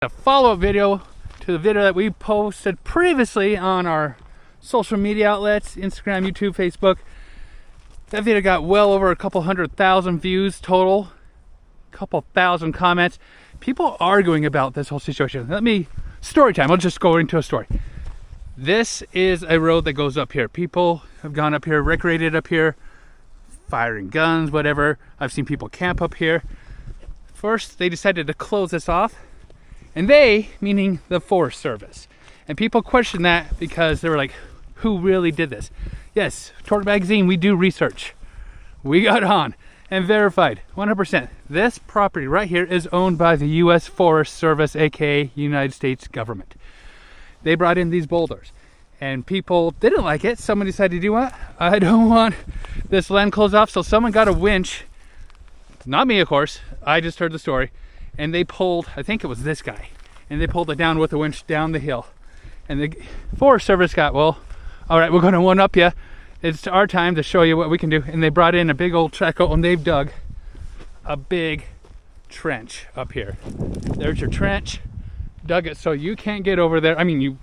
A follow-up video to the video that we posted previously on our social media outlets, Instagram, YouTube, Facebook. That video got well over a couple 100,000 views total, a couple thousand comments, people arguing about this whole situation. Story time, I'll just go into a story. This is a road that goes up here. People have gone up here, recreated up here, firing guns, whatever. I've seen people camp up here. First, they decided to close this off. And they, meaning the Forest Service. And people question that because they were like, who really did this? Yes, Torque Magazine, we do research. We got on and verified 100%. This property right here is owned by the U.S. Forest Service, aka United States government. They brought in these boulders and people didn't like it. Someone decided, you know what? I don't want this land closed off. So someone got a winch, not me of course, I just heard the story. And they pulled, I think it was this guy, and they pulled it down with a winch down the hill. And the Forest Service got, well, all right, we're going to one-up you. It's our time to show you what we can do. And they brought in a big old trackhoe and they've dug a big trench up here. There's your trench, dug it so you can't get over there. I mean,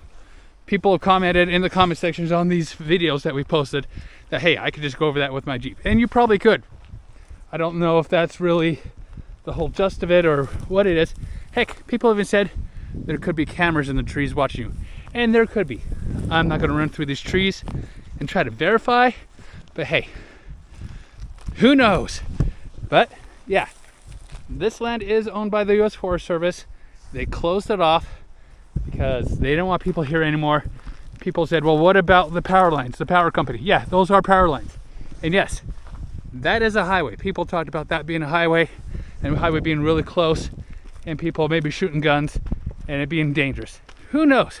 people have commented in the comment sections on these videos that we posted that, hey, I could just go over that with my Jeep. And you probably could. I don't know if that's really the whole gist of it or what it is. Heck, people even said there could be cameras in the trees watching you, and there could be. I'm not going to run through these trees and try to verify, but hey, who knows? But yeah, this land is owned by the U.S. Forest Service. They closed it off because they don't want people here anymore. People said, well, what about the power lines, the power company? Yeah, those are power lines. And yes, that is a highway. People talked about that being a highway, and the highway being really close, and people maybe shooting guns, and it being dangerous. Who knows?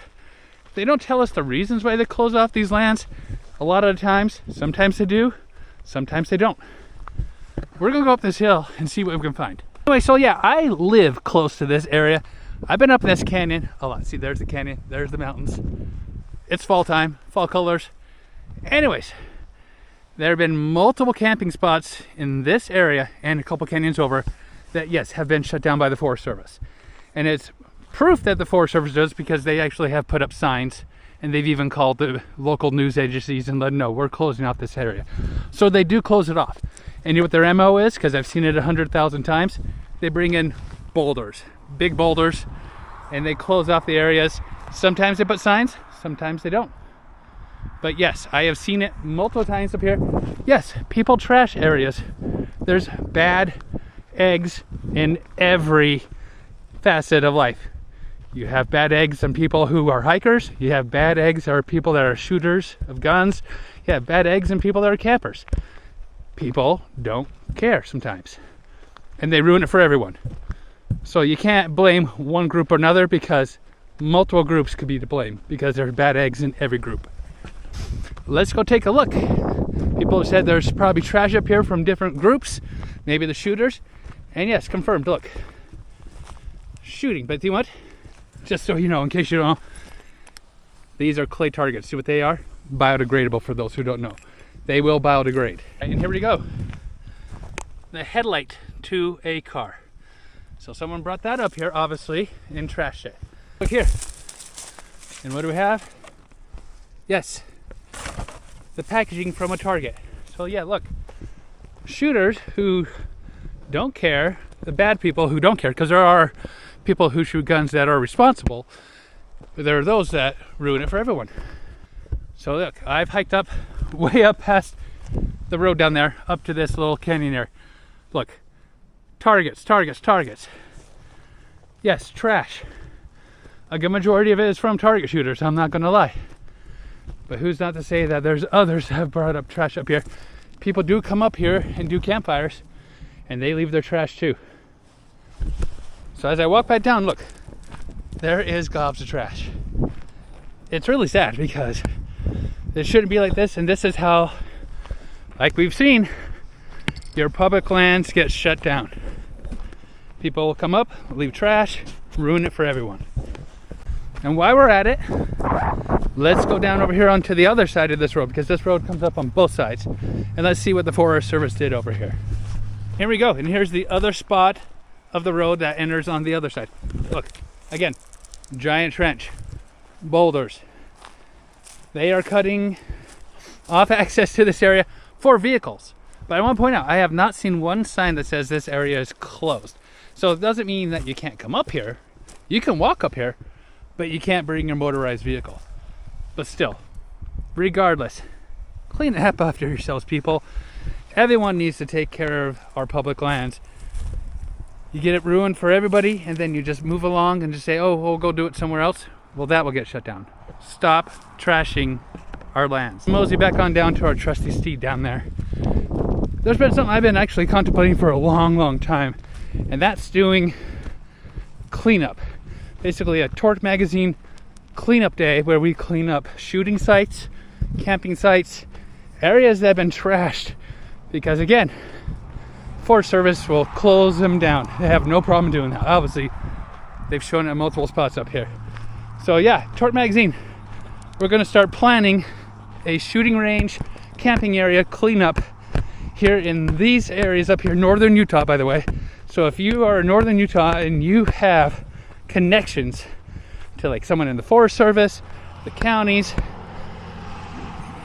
They don't tell us the reasons why they close off these lands. A lot of the times, sometimes they do, sometimes they don't. We're gonna go up this hill and see what we can find. Anyway, so yeah, I live close to this area. I've been up in this canyon a lot. See, there's the canyon, there's the mountains. It's fall time, fall colors. Anyways, there have been multiple camping spots in this area and a couple canyons over that, yes, have been shut down by the Forest Service. And it's proof that the Forest Service does because they actually have put up signs, and they've even called the local news agencies and let them know we're closing off this area. So they do close it off. And you know what their MO is? Because I've seen it 100,000 times. They bring in boulders, big boulders, and they close off the areas. Sometimes they put signs, sometimes they don't. But yes, I have seen it multiple times up here. Yes, people trash areas. There's bad eggs in every facet of life. You have bad eggs on people who are hikers. You have bad eggs or people that are shooters of guns. You have bad eggs in people that are campers. People don't care sometimes, and they ruin it for everyone. So you can't blame one group or another because multiple groups could be to blame because there are bad eggs in every group. Let's go take a look. People have said there's probably trash up here from different groups, maybe the shooters. And yes, confirmed, look. Shooting, but you know what? Just so you know, in case you don't know, these are clay targets. See what they are? Biodegradable for those who don't know. They will biodegrade. And here we go. The headlight to a car. So someone brought that up here, obviously, and trashed it. Look here. And what do we have? Yes, the packaging from a Target. So yeah, look, shooters who don't care, the bad people who don't care, because there are people who shoot guns that are responsible, but there are those that ruin it for everyone. So look, I've hiked up way up past the road down there, up to this little canyon there. Look, targets, targets, targets. Yes, trash. A good majority of it is from target shooters, I'm not gonna lie. But who's not to say that there's others that have brought up trash up here. People do come up here and do campfires, and they leave their trash too. So as I walk back down, look, there is gobs of trash. It's really sad because it shouldn't be like this, and this is how, like we've seen, your public lands get shut down. People will come up, leave trash, ruin it for everyone. And while we're at it, let's go down over here onto the other side of this road because this road comes up on both sides. And let's see what the Forest Service did over here. Here we go, and here's the other spot of the road that enters on the other side. Look, Again, giant trench, boulders. They are cutting off access to this area for vehicles. But I want to point out, I have not seen one sign that says this area is closed. So it doesn't mean that you can't come up here. You can walk up here, but you can't bring your motorized vehicle. But still, regardless, clean the heck after yourselves, people. Everyone needs to take care of our public lands. You get it ruined for everybody, and then you just move along and just say, oh, we'll go do it somewhere else. Well, that will get shut down. Stop trashing our lands. Mosey back on down to our trusty steed down there. There's been something I've been actually contemplating for a long time, and that's doing cleanup. Basically a Torque Magazine cleanup day where we clean up shooting sites, camping sites, areas that have been trashed, because again, Forest Service will close them down. They have no problem doing that. Obviously, they've shown it in multiple spots up here. So yeah, Torque Magazine, we're going to start planning a shooting range, camping area cleanup here in these areas up here, northern Utah, by the way. So if you are in northern Utah and you have connections to like someone in the Forest Service, the counties,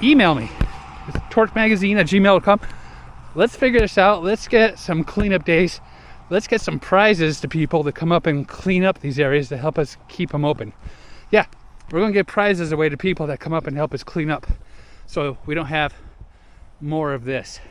email me. It's torquemagazine@gmail.com. Let's figure this out. Let's get some cleanup days. Let's get some prizes to people to come up and clean up these areas to help us keep them open. Yeah, we're going to give prizes away to people that come up and help us clean up, so we don't have more of this.